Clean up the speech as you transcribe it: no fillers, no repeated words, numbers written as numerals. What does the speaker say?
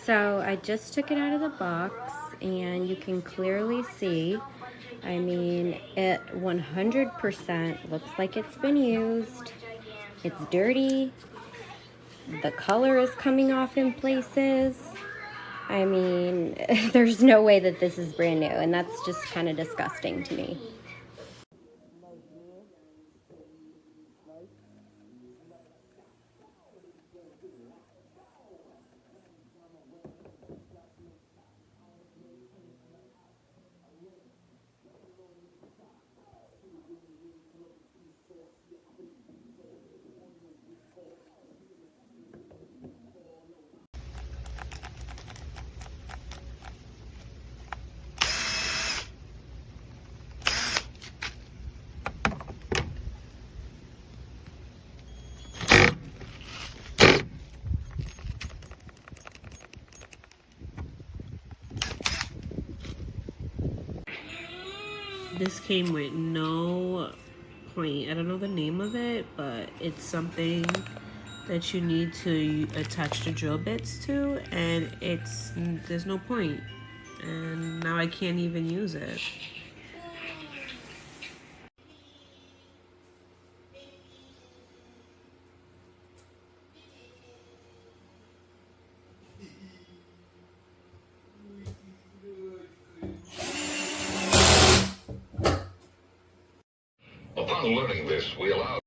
So I just took it out of the box and you can clearly see, I mean, it 100% looks like it's been used. It's dirty. The color is coming off in places. I mean, there's no way that this is brand new, and that's just kind of disgusting to me. This came with no point. I don't know the name of it, but it's something that you need to attach the drill bits to, and there's no point. And now I can't even use it. Upon learning this, we allow